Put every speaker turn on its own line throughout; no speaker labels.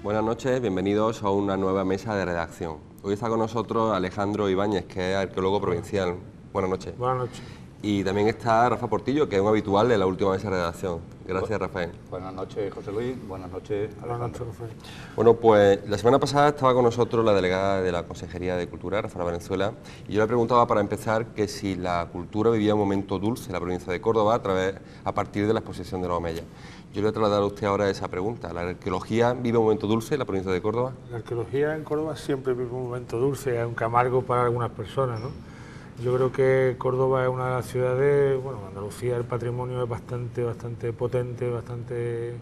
Buenas noches, bienvenidos a una nueva mesa de redacción. Hoy está con nosotros Alejandro Ibáñez, que es arqueólogo provincial. Buenas noches.
Buenas noches.
Y también está Rafa Portillo, que es un habitual de la última mesa de redacción. Gracias, Rafael.
Buenas noches, José Luis. Buenas noches, Alejandro.
Buenas noches, Rafael.
Bueno, pues la semana pasada estaba con nosotros la delegada de la Consejería de Cultura, Rafael Valenzuela, y yo le preguntaba para empezar que si la cultura vivía un momento dulce en la provincia de Córdoba a partir de la exposición de los Omeyas. Yo le voy a trasladar a usted ahora esa pregunta. ¿La arqueología vive un momento dulce en la provincia de Córdoba?
La arqueología en Córdoba siempre vive un momento dulce, aunque amargo para algunas personas, ¿no? Yo creo que Córdoba es una de las ciudades, bueno, Andalucía el patrimonio es bastante potente, bastante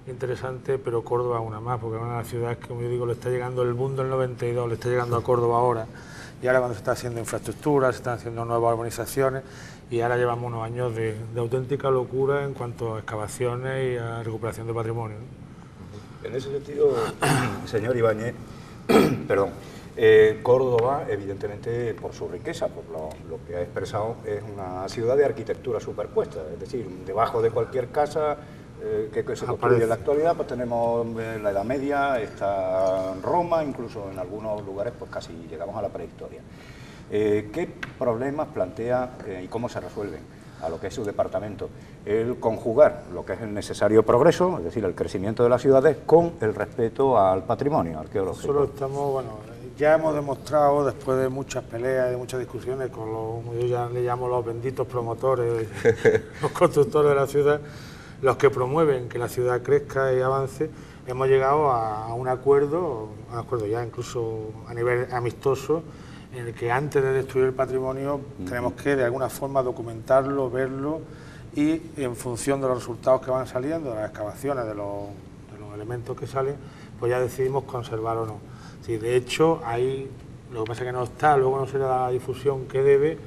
interesante, pero Córdoba es una más, porque es una de las ciudades que, como yo digo, le está llegando el boom del 92, le está llegando a Córdoba ahora, y ahora cuando se está haciendo infraestructura, se están haciendo nuevas urbanizaciones, y ahora llevamos unos años de auténtica locura en cuanto a excavaciones y a recuperación de patrimonio, ¿no?
En ese sentido, señor Ibáñez, perdón, Córdoba, evidentemente, por su riqueza, por lo que ha expresado, es una ciudad de arquitectura superpuesta, es decir, debajo de cualquier casa que se construye en la actualidad, pues tenemos la Edad Media, está Roma, incluso en algunos lugares pues casi llegamos a la prehistoria. ¿Qué problemas plantea y cómo se resuelven a lo que es su departamento? El conjugar lo que es el necesario progreso, es decir, el crecimiento de las ciudades, con el respeto al patrimonio arqueológico.
Solo estamos, bueno, ya hemos demostrado, después de muchas peleas y de muchas discusiones con los, como yo ya le llamo, los benditos promotores, los constructores de la ciudad, los que promueven que la ciudad crezca y avance, hemos llegado a un acuerdo ya incluso a nivel amistoso, en el que antes de destruir el patrimonio tenemos que de alguna forma documentarlo, verlo, y en función de los resultados que van saliendo, de las excavaciones, de los elementos que salen, pues ya decidimos conservar o no. Sí, de hecho, hay, lo que pasa es que no está, luego no se le da la difusión que debe,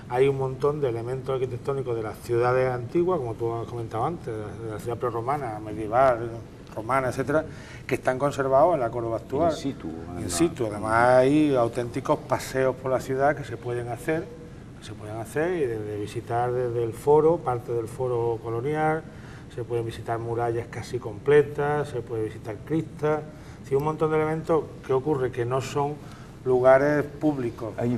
hay un montón de elementos arquitectónicos de las ciudades antiguas, como tú has comentado antes, de la ciudad prerromana, medieval, romana, etcétera, que están conservados en la Córdoba actual. In situ. Además hay auténticos paseos por la ciudad que se pueden hacer y de visitar desde el foro, parte del foro colonial, se pueden visitar murallas casi completas, se puede visitar cristas, sí, un montón de elementos que ocurre que no son lugares públicos.
Hay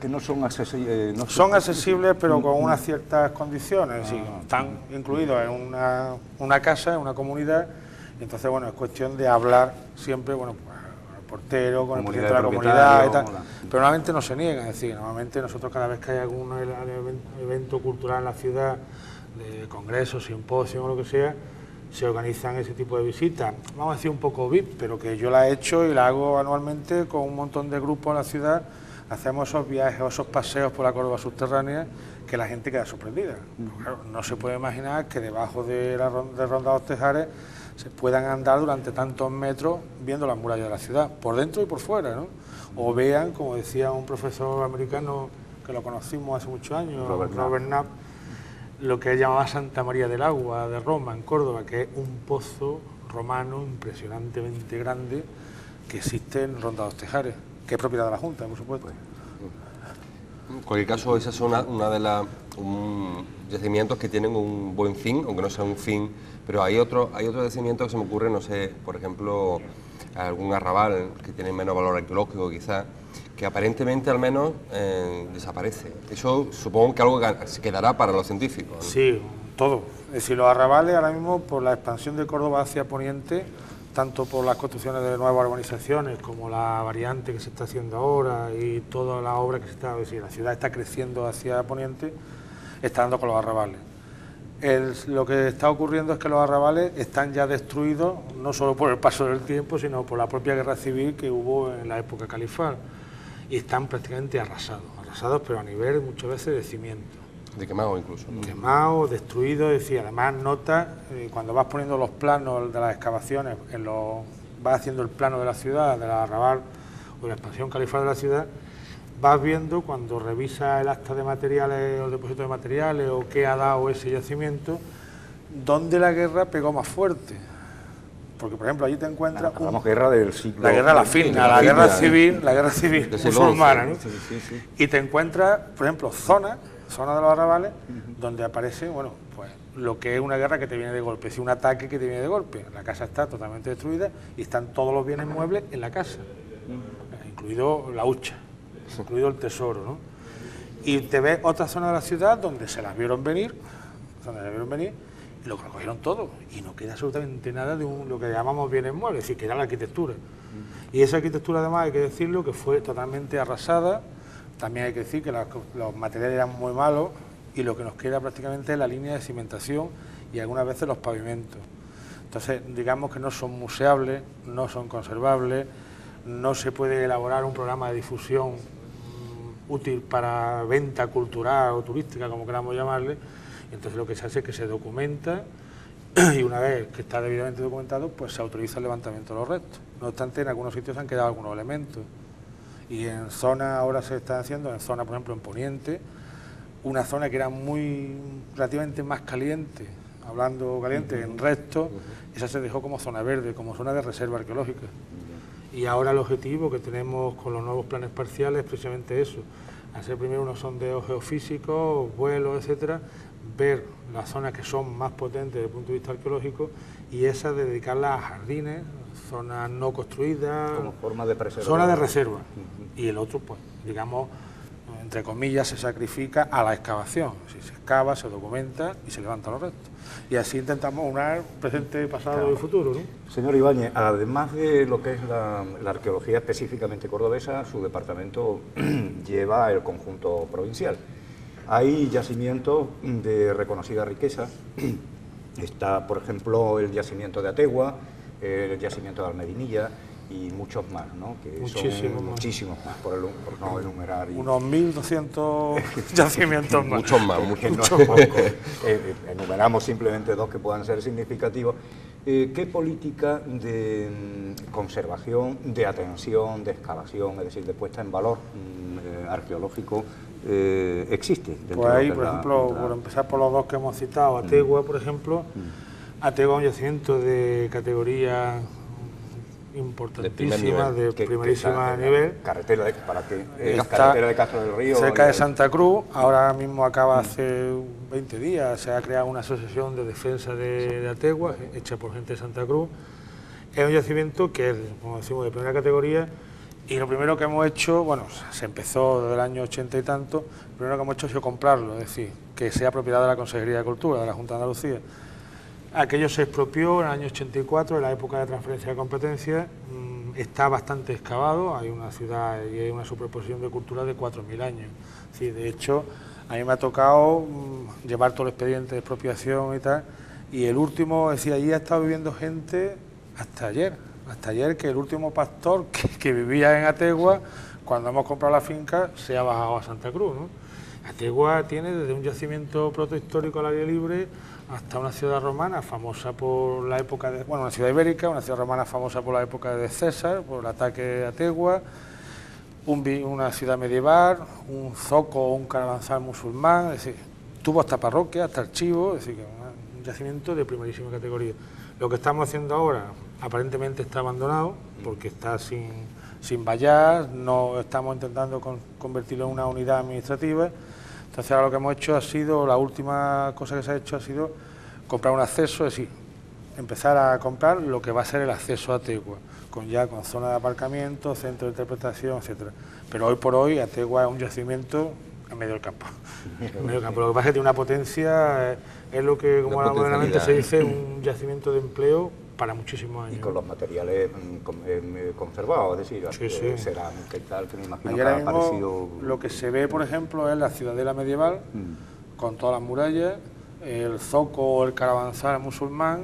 que no son accesibles.
Son accesibles, pero con unas ciertas condiciones. Sí, están incluidos en una casa, en una comunidad. Entonces, bueno, es cuestión de hablar siempre, bueno, pues, con el portero, con el presidente de la comunidad y tal. Pero normalmente no se niegan, es decir, normalmente nosotros cada vez que hay algún evento cultural en la ciudad, de congresos, simposios o lo que sea, se organizan ese tipo de visitas, vamos a decir un poco VIP, pero que yo la he hecho y la hago anualmente con un montón de grupos en la ciudad. Hacemos esos viajes o esos paseos por la Córdoba subterránea que la gente queda sorprendida. Claro, no se puede imaginar que debajo de Ronda Dos Tejares se puedan andar durante tantos metros viendo las murallas de la ciudad, por dentro y por fuera, ¿no? O vean, como decía un profesor americano que lo conocimos hace muchos años, Robert Knapp, lo que él llamaba Santa María del Agua de Roma, en Córdoba, que es un pozo romano impresionantemente grande que existe en Ronda Dos Tejares, que es propiedad de la Junta, por supuesto.
En cualquier caso, esas son una de las yacimientos que tienen un buen fin, aunque no sea un fin, pero hay otros yacimientos que se me ocurren, no sé, por ejemplo, algún arrabal que tiene menos valor arqueológico quizás, que aparentemente al menos desaparece. Eso supongo que algo se quedará para los científicos, ¿no?
Sí, todo. Es decir, los arrabales ahora mismo, por la expansión de Córdoba hacia Poniente, tanto por las construcciones de nuevas urbanizaciones como la variante que se está haciendo ahora y toda la obra que se está, es decir, la ciudad está creciendo hacia Poniente, está dando con los arrabales. Lo que está ocurriendo es que los arrabales están ya destruidos, no solo por el paso del tiempo, sino por la propia guerra civil que hubo en la época califal, y están prácticamente arrasados, pero a nivel muchas veces de cimiento.
De quemado incluso, ¿no?
Quemado, destruido, es decir, además notas, cuando vas poniendo los planos de las excavaciones, vas haciendo el plano de la ciudad, de la arrabal o de la expansión califal de la ciudad, vas viendo cuando revisas el acta de materiales o el depósito de materiales o qué ha dado ese yacimiento, dónde la guerra pegó más fuerte. Porque, por ejemplo, allí te encuentras...
La guerra del siglo...
La guerra de la fina, la guerra civil musulmana, ¿no?
Sí.
Y te encuentras, por ejemplo, zonas de los arrabales donde aparecen, bueno, pues lo que es una guerra que te viene de golpe, es un ataque que te viene de golpe. La casa está totalmente destruida y están todos los bienes muebles en la casa, incluido la hucha, incluido el tesoro, ¿no? Y te ves otra zona de la ciudad donde se las vieron venir, y lo recogieron todo, y no queda absolutamente nada de lo que llamamos bienes muebles, es decir, que era la arquitectura. Y esa arquitectura, además, hay que decirlo, que fue totalmente arrasada. También hay que decir que los materiales eran muy malos, y lo que nos queda prácticamente es la línea de cimentación y algunas veces los pavimentos. Entonces, digamos que no son museables, no son conservables, no se puede elaborar un programa de difusión útil para venta cultural o turística, como queramos llamarle. Entonces lo que se hace es que se documenta, y una vez que está debidamente documentado, pues se autoriza el levantamiento de los restos. No obstante, en algunos sitios han quedado algunos elementos. Y en zonas, ahora se está haciendo, en zona, por ejemplo, en Poniente, una zona que era relativamente más caliente, hablando caliente, en restos, esa se dejó como zona verde, como zona de reserva arqueológica. Y ahora el objetivo que tenemos con los nuevos planes parciales es precisamente eso, hacer primero unos sondeos geofísicos, vuelos, etcétera, ver las zonas que son más potentes desde el punto de vista arqueológico y esas de dedicarlas a jardines, zonas no construidas,
como forma de preservar.
Zonas de reserva. Y el otro, pues, digamos, entre comillas, se sacrifica a la excavación. Si se excava, se documenta y se levantan los restos. Y así intentamos unar presente, pasado y futuro, ¿no?
Señor Ibáñez, además de lo que es la arqueología específicamente cordobesa, su departamento lleva el conjunto provincial. Hay yacimientos de reconocida riqueza. Está, por ejemplo, el yacimiento de Ategua, el yacimiento de Almedinilla y muchos más, ¿no? Que
muchísimos
son muchísimos más, por no enumerar.
Unos 1.200 yacimientos más.
Muchos más,
enumeramos simplemente dos que puedan ser significativos. ¿Qué política de conservación, de atención, de excavación, es decir, de puesta en valor arqueológico existe?
Pues ahí, por ejemplo, por empezar por los dos que hemos citado, Ategua, por ejemplo, Ategua es un yacimiento de categoría importantísima, de primerísima nivel.
Carretera de Castro del Río.
Cerca de Santa Cruz, ahora mismo acaba hace 20 días, se ha creado una asociación de defensa de Ategua, hecha por gente de Santa Cruz. Es un yacimiento que es, como decimos, de primera categoría, y lo primero que hemos hecho, bueno, se empezó desde el año 80 y tanto, lo primero que hemos hecho ha sido comprarlo, es decir, que sea propiedad de la Consejería de Cultura, de la Junta de Andalucía. Aquello se expropió en el año 84, en la época de transferencia de competencias, está bastante excavado, hay una ciudad y hay una superposición de cultura de 4.000 años. Sí, de hecho, a mí me ha tocado llevar todo el expediente de expropiación y tal, y el último, es decir, allí ha estado viviendo gente hasta ayer que el último pastor que vivía en Ategua, cuando hemos comprado la finca, se ha bajado a Santa Cruz, ¿no? Ategua tiene desde un yacimiento protohistórico al aire libre hasta una ciudad romana famosa por la época de... Bueno, una ciudad ibérica, una ciudad romana famosa por la época de César, por el ataque de Ategua, una ciudad medieval, un zoco o un caravanzal musulmán, es decir, tuvo hasta parroquia, hasta archivo, es decir, un yacimiento de primerísima categoría. Lo que estamos haciendo ahora aparentemente está abandonado porque está sin vallar, no estamos intentando convertirlo en una unidad administrativa. Entonces ahora lo que hemos hecho ha sido, la última cosa que se ha hecho ha sido comprar un acceso, es decir, empezar a comprar lo que va a ser el acceso a Ategua, con zona de aparcamiento, centro de interpretación, etcétera. Pero hoy por hoy Ategua es un yacimiento en medio del campo. En medio del campo. Lo que pasa es que tiene una potencia, es lo que como modernamente se dice, un yacimiento de empleo para muchísimos años.
Y con los materiales conservados, es decir,
sí.
cerámica y tal, que me imagino
Ayer
que ha
mismo,
aparecido...
Lo que se ve, por ejemplo, es la ciudadela medieval, con todas las murallas, el zoco o el caravanzal musulmán,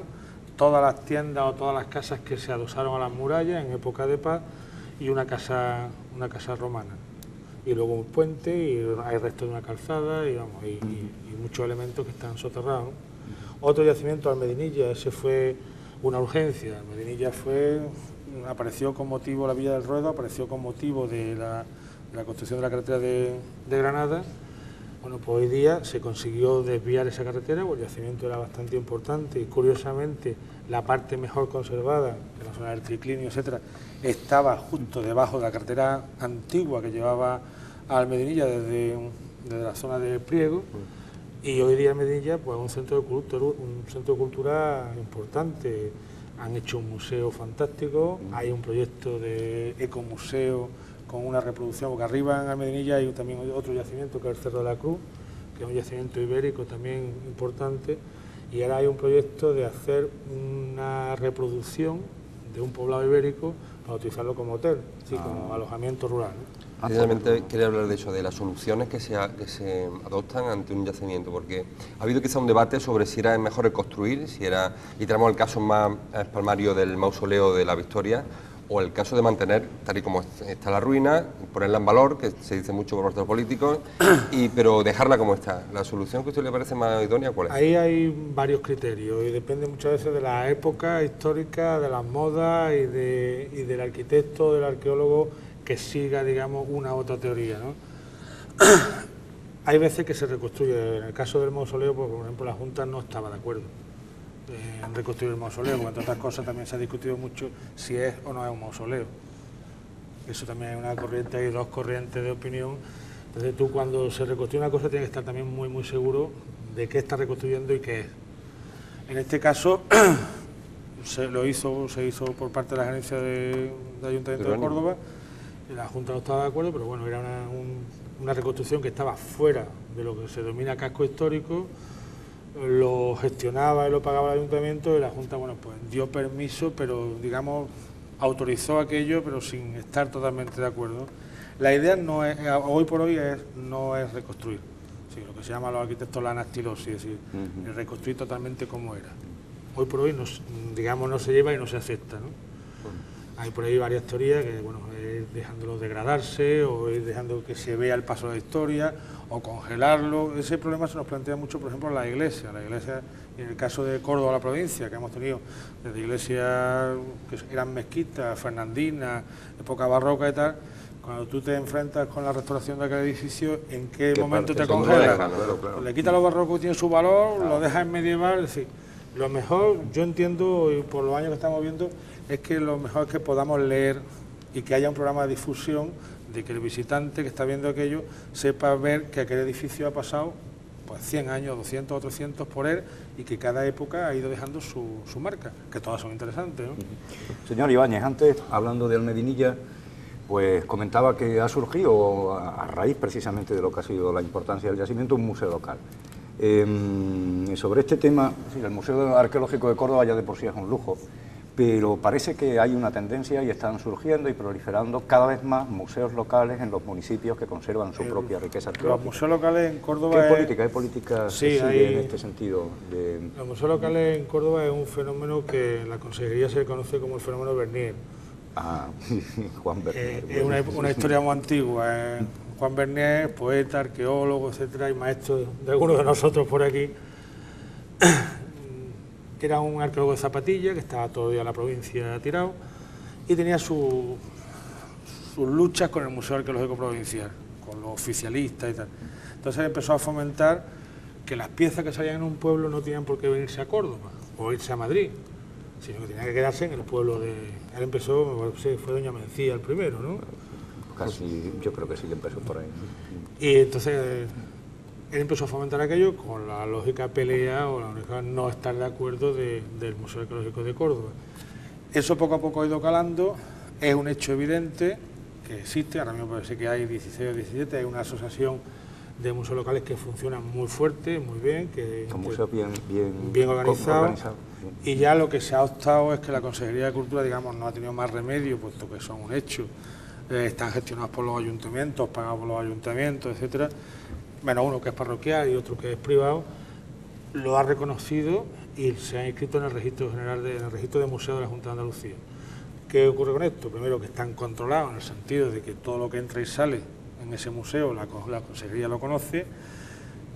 todas las tiendas o todas las casas que se adosaron a las murallas en época de paz, y una casa romana. Y luego un puente, y hay restos de una calzada, y muchos elementos que están soterrados. Otro yacimiento, Almedinilla, ese fue una urgencia. Almedinilla apareció con motivo, la Villa del Ruedo apareció con motivo de la construcción de la carretera de Granada. Bueno, pues hoy día se consiguió desviar esa carretera, porque el yacimiento era bastante importante y curiosamente la parte mejor conservada, en la zona del triclinio, etcétera, estaba justo debajo de la carretera antigua que llevaba a Almedinilla desde la zona de Priego. Y hoy día Medinilla, pues un centro de cultura importante. Han hecho un museo fantástico, hay un proyecto de ecomuseo con una reproducción, porque arriba en Almedinilla hay también otro yacimiento que es el Cerro de la Cruz, que es un yacimiento ibérico también importante, y ahora hay un proyecto de hacer una reproducción de un poblado ibérico para utilizarlo como hotel, sí, como alojamiento rural, ¿no?
Precisamente quería hablar de eso, de las soluciones que se adoptan ante un yacimiento, porque ha habido quizá un debate sobre si era mejor reconstruir, si era, y tenemos el caso más palmario del mausoleo de la Victoria, o el caso de mantener tal y como está la ruina, ponerla en valor, que se dice mucho por nuestros políticos, pero dejarla como está. ¿La solución que a usted le parece más idónea cuál es?
Ahí hay varios criterios y depende muchas veces de la época histórica, de las modas y del arquitecto, del arqueólogo que siga, digamos, una u otra teoría, ¿no? Hay veces que se reconstruye. En el caso del mausoleo, pues, por ejemplo, la Junta no estaba de acuerdo en reconstruir el mausoleo, porque entre otras cosas también se ha discutido mucho si es o no es un mausoleo. Eso también hay una corriente, hay dos corrientes de opinión. Entonces tú, cuando se reconstruye una cosa, tienes que estar también muy, muy seguro de qué está reconstruyendo y qué es. En este caso, se hizo por parte de la gerencia del Ayuntamiento de Córdoba. La Junta no estaba de acuerdo, pero bueno, era una reconstrucción que estaba fuera de lo que se denomina casco histórico, lo gestionaba y lo pagaba el Ayuntamiento, y la Junta, bueno, pues dio permiso, pero digamos, autorizó aquello, pero sin estar totalmente de acuerdo. La idea no es, hoy por hoy no es reconstruir, sí, lo que se llama los arquitectos la anastilosis, es decir, reconstruir totalmente como era. Hoy por hoy, no se lleva y no se acepta, ¿no? Hay por ahí varias teorías que, bueno, ir dejándolo degradarse o ir dejando que se vea el paso de la historia o congelarlo. Ese problema se nos plantea mucho, por ejemplo, en la iglesia. La iglesia, en el caso de Córdoba, la provincia, que hemos tenido desde iglesias que eran mezquitas, fernandinas, época barroca y tal, cuando tú te enfrentas con la restauración de aquel edificio, ¿en qué momento te congelas? Claro. Le quitas lo barroco que tiene su valor, lo dejas en medieval, es decir, lo mejor, yo entiendo, y por los años que estamos viendo, es que lo mejor es que podamos leer y que haya un programa de difusión de que el visitante que está viendo aquello sepa ver que aquel edificio ha pasado pues 100 años, 200 o 300 por él, y que cada época ha ido dejando su marca, que todas son interesantes, ¿no?
Señor Ibáñez, antes, hablando de Almedinilla, pues comentaba que ha surgido, a raíz precisamente de lo que ha sido la importancia del yacimiento, un museo local. Sobre este tema, el Museo Arqueológico de Córdoba ya de por sí es un lujo, pero parece que hay una tendencia y están surgiendo y proliferando cada vez más museos locales en los municipios que conservan su propia riqueza arqueológica.
Los museos locales en Córdoba...
¿Qué política se sigue en este sentido?
Los museos locales en Córdoba es un fenómeno que en la consejería se conoce como el fenómeno Bernier.
Juan Bernier.
Es una historia muy antigua. Juan Bernier, poeta, arqueólogo, etcétera, y maestro de algunos de nosotros por aquí. Era un arqueólogo de Zapatilla, que estaba todavía en la provincia tirado, y tenía sus luchas con el Museo Arqueológico Provincial, con los oficialistas y tal. Entonces empezó a fomentar que las piezas que salían en un pueblo no tenían por qué venirse a Córdoba o irse a Madrid, sino que tenían que quedarse en el pueblo de... Él empezó, fue doña Mencía el primero, ¿no?
Casi, yo creo que sí que empezó por ahí.
Y entonces... Él empezó a fomentar aquello con la lógica pelea o la lógica no estar de acuerdo del Museo Arqueológico de Córdoba. Eso poco a poco ha ido calando, es un hecho evidente que existe, ahora mismo parece que hay 16 o 17, hay una asociación de museos locales que funcionan muy fuerte, muy bien,
con museos
bien organizados, y ya lo que se ha optado es que la Consejería de Cultura, digamos, no ha tenido más remedio, puesto que son un hecho, están gestionados por los ayuntamientos, pagados por los ayuntamientos, etcétera, menos uno que es parroquial y otro que es privado, lo ha reconocido y se ha inscrito en el registro general, en el registro de museos de la Junta de Andalucía. ¿Qué ocurre con esto? Primero, que están controlados en el sentido de que todo lo que entra y sale en ese museo, la consejería lo conoce,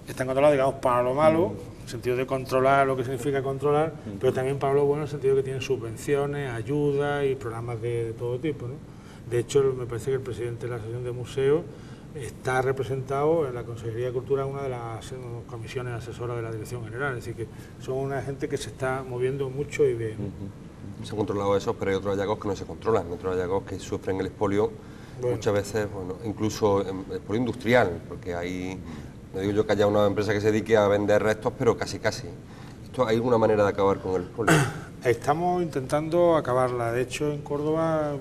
están controlados, digamos, para lo malo, en el sentido de controlar lo que significa controlar, pero también para lo bueno, en el sentido de que tienen subvenciones, ayudas y programas de todo tipo, ¿no? De hecho, me parece que el presidente de la Asociación de Museos está representado en la Consejería de Cultura en una de las comisiones asesoras de la Dirección General, es decir, que son una gente que se está moviendo mucho y bien.
Se han controlado esos, pero hay otros hallazgos que no se controlan, otros hallazgos que sufren el expolio, muchas veces, bueno, incluso el expolio industrial, porque hay No digo yo que haya una empresa que se dedique a vender restos, pero casi. ¿Esto hay alguna manera de acabar con el problema?
Estamos intentando acabarla. De hecho, en Córdoba,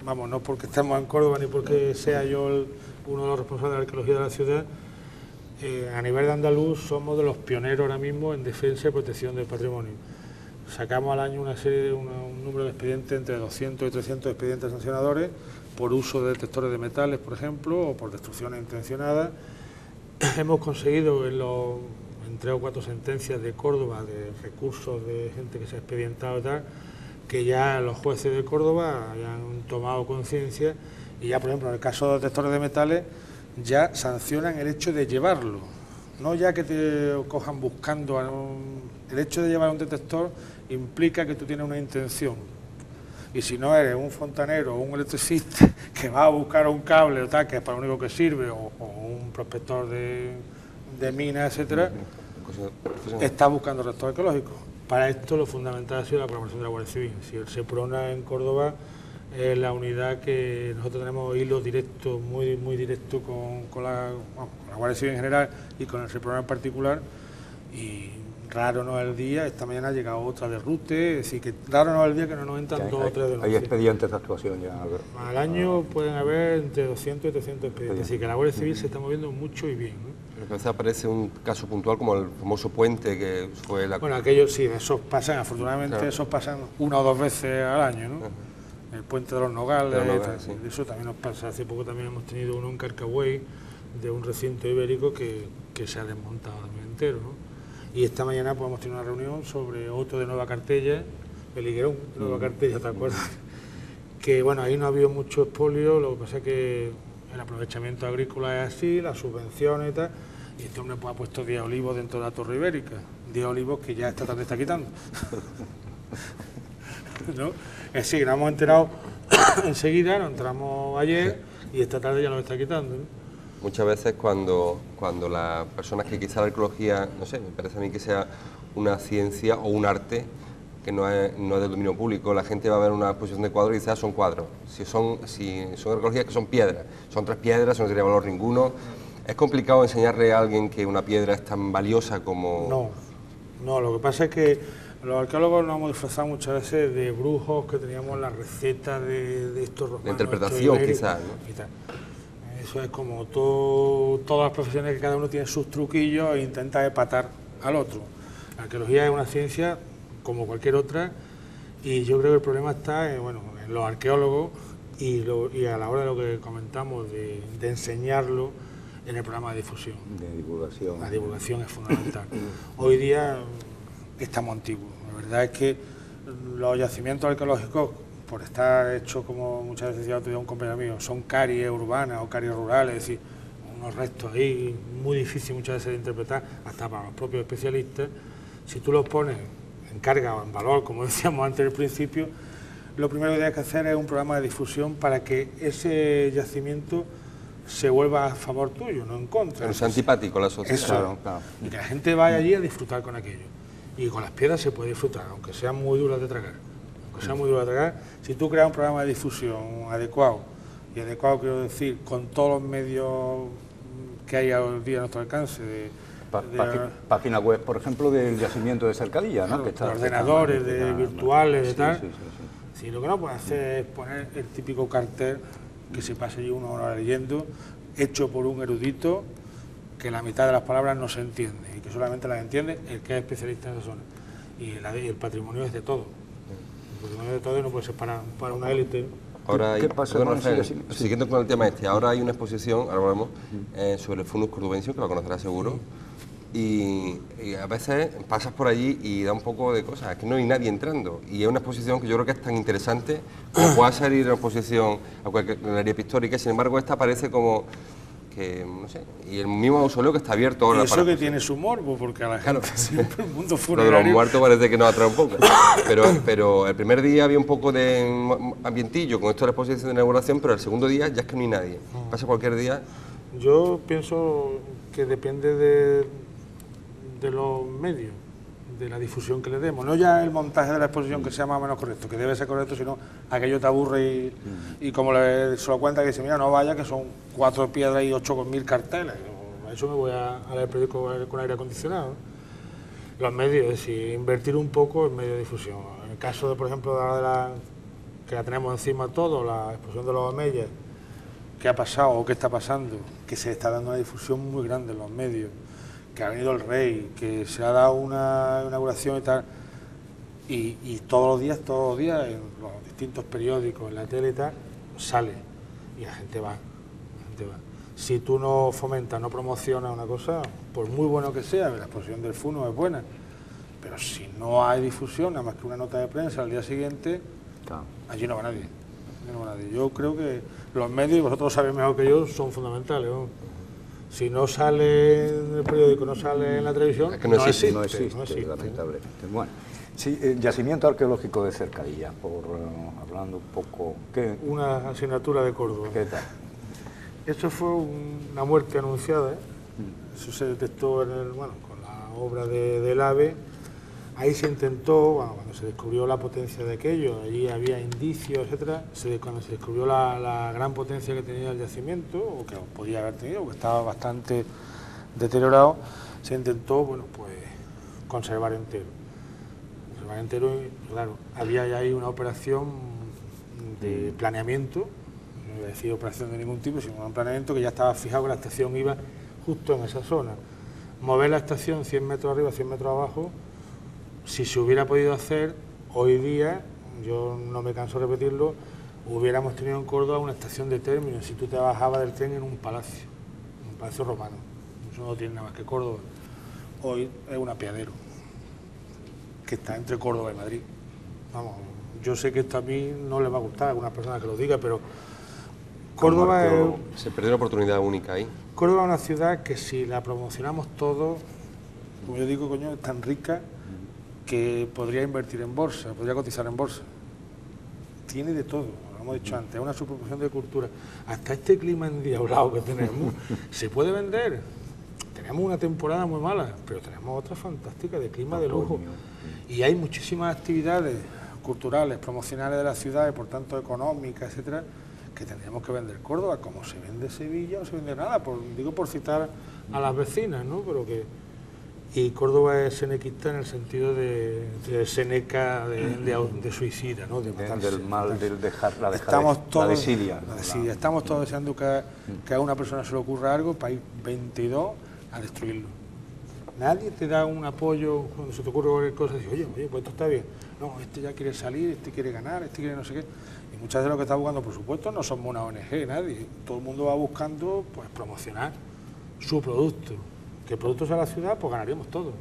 vamos, no porque estemos en Córdoba ni porque sea yo uno de los responsables de la arqueología de la ciudad, a nivel de andaluz somos de los pioneros ahora mismo en defensa y protección del patrimonio. Sacamos al año un número de expedientes entre 200 y 300 expedientes sancionadores por uso de detectores de metales, por ejemplo, o por destrucciones intencionadas. Hemos conseguido en 3 o 4 sentencias de Córdoba, de recursos de gente que se ha expedientado y tal, que ya los jueces de Córdoba hayan tomado conciencia y ya, por ejemplo, en el caso de detectores de metales, ya sancionan el hecho de llevarlo, no ya que te cojan buscando. El hecho de llevar un detector implica que tú tienes una intención, y si no eres un fontanero o un electricista que va a buscar un cable o tal, que es para lo único que sirve, o un prospector de minas, etcétera, está buscando restos arqueológicos. Para esto lo fundamental ha sido la colaboración de la Guardia Civil. Si el SEPRONA en Córdoba es la unidad que nosotros tenemos hilo directo, muy directo con la Guardia Civil en general y con el SEPRONA en particular, y raro no es el día. Esta mañana ha llegado otra de Rute, es decir, que raro no es el día que no nos entran 2 o 3 denuncias.
Hay expedientes de actuación ya, Álvaro.
Al año pueden haber entre 200 y 300 expedientes, así que la Guardia Civil se está moviendo mucho y bien, ¿no?
A veces aparece un caso puntual como el famoso puente que fue la...
Bueno, aquellos sí, esos pasan, afortunadamente, claro, esos pasan 1 o 2 veces al año, ¿no? El puente de los Nogales, sí. Eso también nos pasa. Hace poco también hemos tenido uno en Carcagüey, de un recinto ibérico que se ha desmontado también entero, ¿no? Y esta mañana pues, hemos tenido una reunión sobre otro de Nueva Cartella, el Higuerón de Nueva Cartella, ¿te acuerdas? Que bueno, ahí no ha habido mucho expolio, lo que pasa es que el aprovechamiento agrícola es así, las subvenciones y tal, y este hombre pues, ha puesto 10 olivos dentro de la torre ibérica, 10 olivos que ya esta tarde está quitando. ¿No? Es decir, nos hemos enterado enseguida, nos enteramos ayer y esta tarde ya lo está quitando, ¿no?
Muchas veces cuando las personas que quizá la arqueología, no sé, me parece a mí que sea una ciencia o un arte que no es del dominio público, la gente va a ver una exposición de cuadros y dice, son cuadros. Si son arqueologías que son piedras, son 3 piedras, no tiene valor ninguno. ¿Es complicado enseñarle a alguien que una piedra es tan valiosa como...?
No, lo que pasa es que los arqueólogos nos hemos disfrazado muchas veces de brujos que teníamos la receta de estos romanos.
La interpretación quizás, ¿no?
Y tal. Eso es como todas las profesiones, que cada uno tiene sus truquillos e intenta empatar al otro. La arqueología es una ciencia como cualquier otra y yo creo que el problema está en los arqueólogos y a la hora de lo que comentamos de enseñarlo en el programa de difusión.
De divulgación.
La divulgación es fundamental. Hoy día estamos antiguos. La verdad es que los yacimientos arqueológicos, por estar hechos, como muchas veces decía otro día un compañero mío, son caries urbanas o caries rurales, es decir, unos restos ahí muy difíciles muchas veces de interpretar, hasta para los propios especialistas. Si tú los pones en carga o en valor, como decíamos antes al principio, lo primero que tienes que hacer es un programa de difusión para que ese yacimiento se vuelva a favor tuyo, no en contra.
Pero es antipático la sociedad.
Eso, claro. Y que la gente vaya allí a disfrutar con aquello. Y con las piedras se puede disfrutar, aunque sean muy duras de tragar. Si tú creas un programa de difusión adecuado, y adecuado quiero decir, con todos los medios que hay hoy día a nuestro alcance,
página web, por ejemplo, del yacimiento de Cercadilla, ¿no?
Claro,
que está,
ordenadores, virtuales,
sí,
y tal.
Sí.
Sí, lo que no puedes hacer es poner el típico cartel que se pase allí 1 hora leyendo, hecho por un erudito, que la mitad de las palabras no se entiende, y que solamente las entiende el que es especialista en esa zona. Y el patrimonio es de todo. El patrimonio es de todo y no puede ser para una élite.
Ahora
¿Qué pasa con
siguiendo con el tema este, ahora hay una exposición, ahora hablamos, sobre el Funus Cordubensium, que lo conocerás seguro, y a veces pasas por allí y da un poco de cosas, es que no hay nadie entrando, y es una exposición que yo creo que es tan interesante como pueda salir una exposición a cualquier galería pictórica, sin embargo esta parece como que, no sé, y el mismo mausoleo que está abierto ahora.
Y eso que tiene su morbo, porque a la gente siempre el mundo funerario...
Lo de los muertos parece que nos atrae un poco, pero el primer día había un poco de ambientillo con esto de la exposición de inauguración, pero el segundo día ya es que no hay nadie, pasa cualquier día.
Yo pienso que depende de los medios, de la difusión que le demos, no ya el montaje de la exposición que sea más o menos correcto, que debe ser correcto, sino aquello te aburre y como se lo cuenta que dice, mira, no vaya, que son 4 piedras y 8.000 carteles, para eso me voy a leer el periódico con aire acondicionado, ¿no? Los medios, es decir, invertir un poco en medios de difusión. En el caso de, por ejemplo, que la tenemos encima todo, la explosión de los Omeyas, ¿qué ha pasado o qué está pasando? Que se está dando una difusión muy grande en los medios, que ha venido el rey, que se ha dado una inauguración y tal, y todos los días, en los distintos periódicos, en la tele y tal, sale, y la gente va. Si tú no fomentas, no promocionas una cosa, por muy bueno que sea, la exposición del FUNO es buena, pero si no hay difusión, nada más que una nota de prensa al día siguiente,
Claro.
allí no va nadie. Yo creo que los medios, y vosotros lo sabéis mejor que yo, son fundamentales, ¿no? Si no sale en el periódico, no sale en la televisión,
es que no existe,
lamentablemente. Bueno, sí, el yacimiento arqueológico de Cercadilla, hablando un poco, ¿qué
Una asignatura de Córdoba.
tal?
Eso fue una muerte anunciada, ¿eh? Eso se detectó con la obra del AVE. Ahí se intentó, cuando se descubrió la potencia de aquello, allí había indicios, etcétera. Cuando se descubrió la gran potencia que tenía el yacimiento, o que podía haber tenido, que estaba bastante deteriorado, se intentó, conservar entero. Conservar entero, y claro, había ya ahí una operación de planeamiento. No iba a decir operación de ningún tipo, sino un planeamiento que ya estaba fijado que la estación iba justo en esa zona. Mover la estación 100 metros arriba, 100 metros abajo, si se hubiera podido hacer, hoy día, yo no me canso de repetirlo, hubiéramos tenido en Córdoba una estación de término, si tú te bajabas del tren en un palacio romano. Eso no tiene nada más que Córdoba. Hoy es un apeadero, que está entre Córdoba y Madrid. Vamos, yo sé que esto a mí no le va a gustar a algunas personas que lo digan, pero Córdoba
se perdió una oportunidad única ahí.
Córdoba es una ciudad que si la promocionamos todo, como yo digo, coño, es tan rica que podría invertir en bolsa, podría cotizar en bolsa. Tiene de todo, lo hemos dicho antes, es una superproducción de cultura. Hasta este clima endiablado que tenemos, se puede vender. Tenemos una temporada muy mala, pero tenemos otra fantástica de clima de lujo. Y hay muchísimas actividades culturales, promocionales de la ciudad y por tanto económicas, etcétera, que tendríamos que vender Córdoba, como se vende Sevilla, no se vende nada, digo por citar a las vecinas, ¿no? Y Córdoba es senequista en el sentido de Seneca de suicida, ¿no? De matarse.
Del mal, del dejar la
desidia. Estamos todos deseando que a una persona se le ocurra algo para ir 22 a destruirlo. Nadie te da un apoyo cuando se te ocurre cualquier cosa y dices, oye, pues esto está bien. No, este ya quiere salir, este quiere ganar, este quiere no sé qué. Y muchas veces lo que está buscando, por supuesto, no somos una ONG, nadie. Todo el mundo va buscando pues promocionar su producto. Que el producto sea la ciudad, pues ganaríamos todo.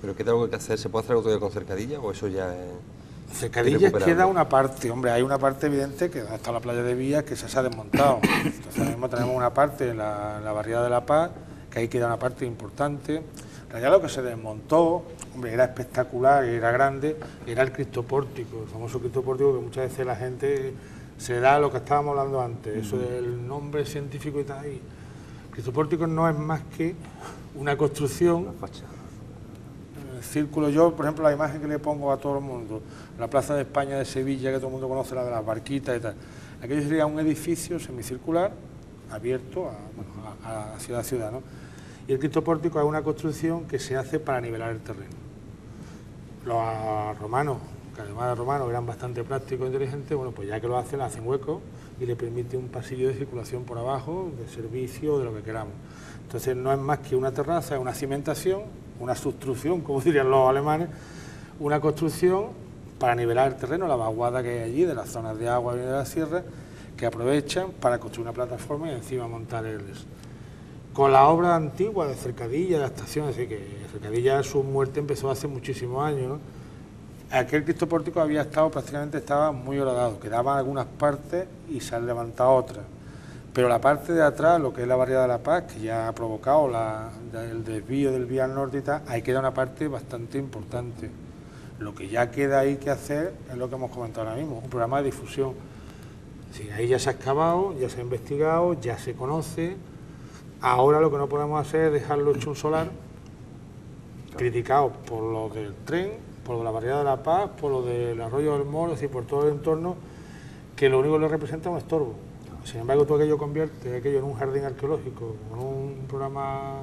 ¿Pero qué tengo que hacer? ¿Se puede hacer algo todavía con Cercadilla o eso ya es...?
Cercadilla queda una parte, hombre, hay una parte evidente que está la playa de Vías que se ha desmontado. Entonces ahora mismo tenemos una parte en la barriada de La Paz, que ahí queda una parte importante. En realidad lo que se desmontó, hombre, era espectacular, era grande, era el Cristo Pórtico, el famoso Cristo Pórtico que muchas veces la gente se da lo que estábamos hablando antes, eso del nombre científico y tal. Y Cristo Pórtico no es más que una construcción, el círculo. Yo, por ejemplo, la imagen que le pongo a todo el mundo, la Plaza de España de Sevilla, que todo el mundo conoce, la de las barquitas y tal, aquello sería un edificio semicircular, abierto hacia la ciudad, ¿no? Y el Cristo Pórtico es una construcción que se hace para nivelar el terreno. Los romanos, que además de romanos eran bastante prácticos e inteligentes, bueno, pues ya que lo hacen huecos y le permite un pasillo de circulación por abajo, de servicio, de lo que queramos. Entonces no es más que una terraza, es una cimentación, una substrucción, como dirían los alemanes, una construcción para nivelar el terreno, la vaguada que hay allí, de las zonas de agua y de la sierra, que aprovechan para construir una plataforma y encima montar con la obra antigua de Cercadilla, de la estación, es decir, que Cercadilla su muerte empezó hace muchísimos años, ¿no? Aquel Cristo Pórtico prácticamente estaba muy horadado, quedaban algunas partes y se han levantado otras. Pero la parte de atrás, lo que es la barriada de La Paz, que ya ha provocado el desvío del vía al norte y tal, ahí queda una parte bastante importante. Lo que ya queda ahí que hacer es lo que hemos comentado ahora mismo, un programa de difusión. Sí, ahí ya se ha excavado, ya se ha investigado, ya se conoce. Ahora lo que no podemos hacer es dejarlo hecho un solar, criticado por lo del tren, por lo de la barriada de La Paz, por lo del arroyo del Moro, es decir, por todo el entorno, que lo único que le representa es un estorbo. Sin embargo, tú aquello conviertes aquello en un jardín arqueológico, con un programa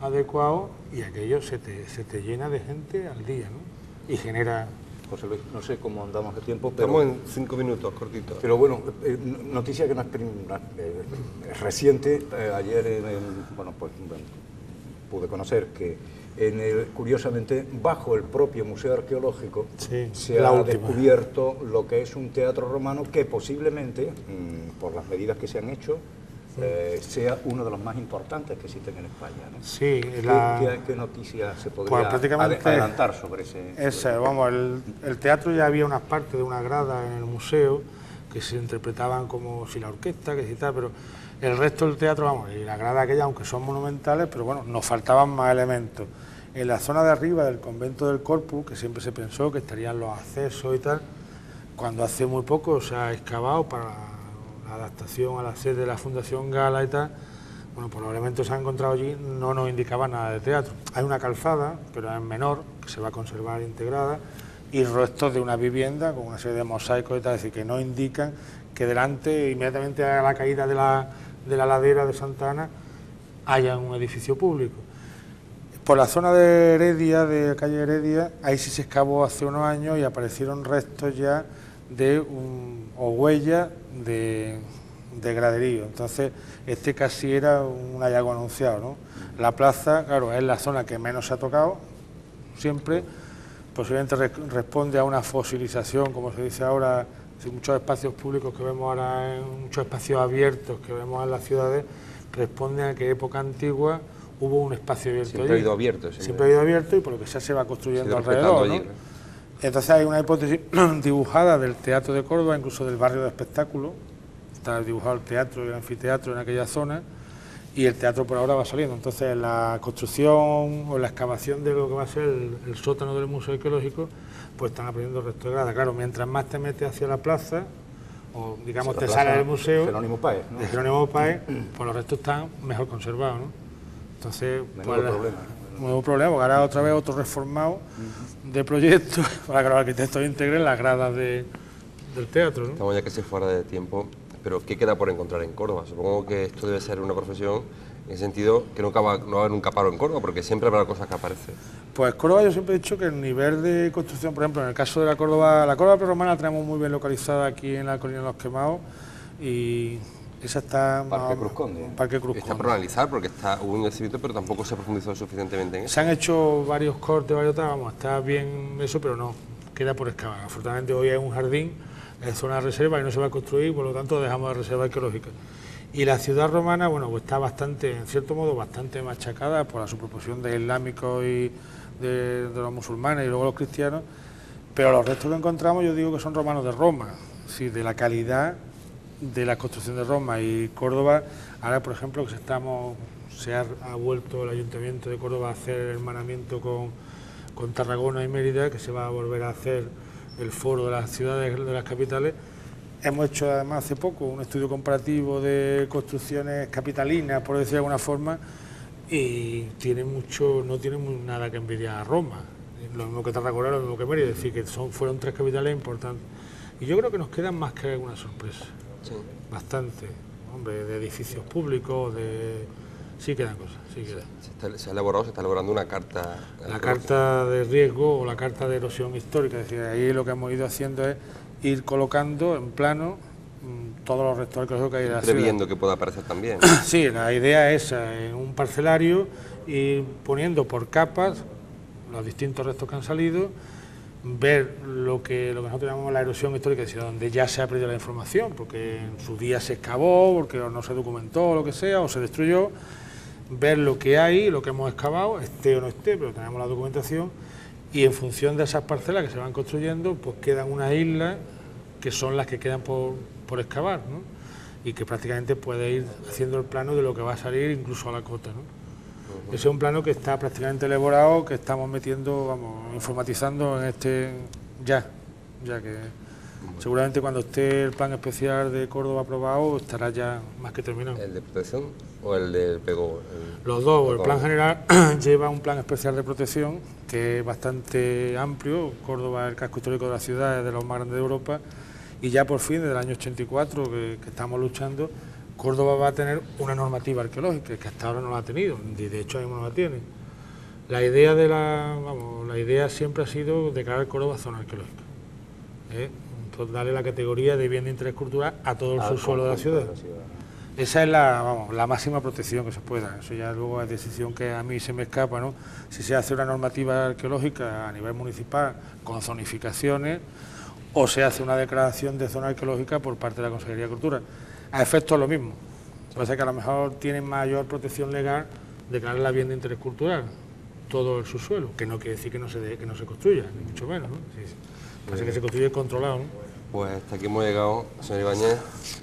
adecuado, y aquello se te llena de gente al día, ¿no? Y genera...
José Luis, no sé cómo andamos de tiempo, pero...
Estamos en 5 minutos, cortitos.
Pero bueno, noticia que no es, es reciente. Ayer, pude conocer que, curiosamente, bajo el propio Museo Arqueológico se ha descubierto lo que es un teatro romano que posiblemente, por las medidas que se han hecho, sea uno de los más importantes que existen en España, ¿no?
Sí.
¿Qué noticia se podría adelantar sobre ese?
Vamos, el teatro ya había unas partes de una grada en el museo que se interpretaban como si la orquesta, que si tal, pero el resto del teatro, vamos, y la grada aquella, aunque son monumentales, pero bueno, nos faltaban más elementos. En la zona de arriba del convento del Corpus, que siempre se pensó que estarían los accesos y tal, cuando hace muy poco se ha excavado para la adaptación a la sede de la Fundación Gala y tal, bueno, pues los elementos que se han encontrado allí no nos indicaban nada de teatro. Hay una calzada, pero es menor, que se va a conservar integrada, y restos de una vivienda con una serie de mosaicos y tal, es decir, que no indican que delante, inmediatamente a la caída de la ladera de Santa Ana, haya un edificio público. Por la zona de Heredia, de calle Heredia, ahí sí se excavó hace unos años y aparecieron restos ya o huellas de graderío. Entonces, este casi era un hallazgo anunciado, ¿no? La plaza, claro, es la zona que menos se ha tocado, siempre, posiblemente responde a una fosilización, como se dice ahora, de muchos espacios públicos que vemos ahora, muchos espacios abiertos que vemos en las ciudades, responden a que época antigua hubo un espacio abierto.
Siempre ha ido abierto.
Siempre ha ido abierto y por lo que sea se va construyendo alrededor, ¿no? Entonces hay una hipótesis dibujada del Teatro de Córdoba, incluso del barrio de espectáculos. Está dibujado el teatro y el anfiteatro en aquella zona, y el teatro por ahora va saliendo. Entonces la construcción o la excavación de lo que va a ser el sótano del Museo Arqueológico, pues están aprendiendo restos de grada. Claro, mientras más te metes hacia la plaza, o digamos te sales del museo
Jerónimo Páez, ¿no?
De Jerónimo Páez, pues los restos están mejor conservados, ¿no? Entonces, nuevo problema, porque ahora otra vez otro reformado de proyectos para que los arquitectos integren las gradas del teatro, ¿no?
Estamos ya casi fuera de tiempo, pero ¿qué queda por encontrar en Córdoba? Supongo que esto debe ser una profesión en el sentido que no va a haber nunca paro en Córdoba, porque siempre habrá cosas que aparecen.
Pues Córdoba, yo siempre he dicho que el nivel de construcción, por ejemplo, en el caso de la Córdoba prerromana la tenemos muy bien localizada aquí en la Colina de los Quemados, y esa está...
Parque Cruz Conde.
Está por analizar porque hubo un yacimiento, pero tampoco se ha profundizado suficientemente en eso.
Se han hecho varios cortes, vamos, está bien eso, pero no, queda por excavar. Afortunadamente hoy hay un jardín, es zona de reserva y no se va a construir, por lo tanto dejamos de reserva arqueológica. Y la ciudad romana, bueno, pues está bastante, en cierto modo, bastante machacada por la superposición de islámicos y de los musulmanes y luego los cristianos, pero los restos que encontramos yo digo que son romanos de Roma, sí, de la calidad de la construcción de Roma. Y Córdoba, ahora por ejemplo que se ha vuelto el Ayuntamiento de Córdoba a hacer el hermanamiento con Tarragona y Mérida, que se va a volver a hacer el foro de las ciudades, de las capitales. Hemos hecho además hace poco un estudio comparativo de construcciones capitalinas, por decir de alguna forma, y no tiene nada que envidiar a Roma, lo mismo que Tarragona, lo mismo que Mérida, es decir, que fueron tres capitales importantes. Y yo creo que nos quedan más que alguna sorpresa.
Sí.
Bastante, hombre, de edificios públicos, sí quedan cosas, sí quedan.
Se está elaborando una carta.
La carta de riesgo o la carta de erosión histórica, es decir, ahí lo que hemos ido haciendo es ir colocando en plano todos los restos arqueológicos que hay en la ciudad.
Previendo que pueda aparecer también.
Sí, la idea es en un parcelario ir poniendo por capas los distintos restos que han salido, ver lo que nosotros llamamos la erosión histórica, es decir, donde ya se ha perdido la información, porque en su día se excavó, porque no se documentó o lo que sea, o se destruyó, ver lo que hay, lo que hemos excavado, esté o no esté, pero tenemos la documentación, y en función de esas parcelas que se van construyendo, pues quedan unas islas que son las que quedan por excavar, ¿no? Y que prácticamente puede ir haciendo el plano de lo que va a salir incluso a la cota, ¿no? Ese es un plano que está prácticamente elaborado, que estamos metiendo, informatizando en ya que seguramente cuando esté el plan especial de Córdoba aprobado estará ya más que terminado.
¿El de protección o el del pego?
Los dos, el plan general lleva un plan especial de protección que es bastante amplio. Córdoba es el casco histórico de la ciudad, es de los más grandes de Europa, y ya por fin, desde el año 84 que estamos luchando, Córdoba va a tener una normativa arqueológica, que hasta ahora no la ha tenido, de hecho ahí no la tiene. La idea la idea siempre ha sido declarar Córdoba zona arqueológica. Entonces, darle la categoría de bien de interés cultural a todo el subsuelo de la ciudad. Esa es la máxima protección que se pueda. Eso ya luego es decisión que a mí se me escapa, ¿no? Si se hace una normativa arqueológica a nivel municipal con zonificaciones o se hace una declaración de zona arqueológica por parte de la Consejería de Cultura. A efecto es lo mismo. Lo que pasa es que a lo mejor tienen mayor protección legal declararla bien de interés cultural, todo el subsuelo, que no quiere decir que no se construya, ni mucho menos, ¿no? Sí. Parece que se construye controlado, ¿no?
Pues hasta aquí hemos llegado, señor Ibáñez.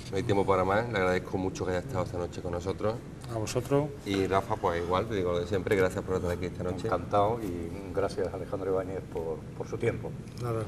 No hay tiempo para más. Le agradezco mucho que haya estado esta noche con nosotros.
A vosotros.
Y Rafa, pues igual, te digo lo de siempre. Gracias por estar aquí esta noche.
Encantado y gracias, Alejandro Ibáñez, por su tiempo.
Nada.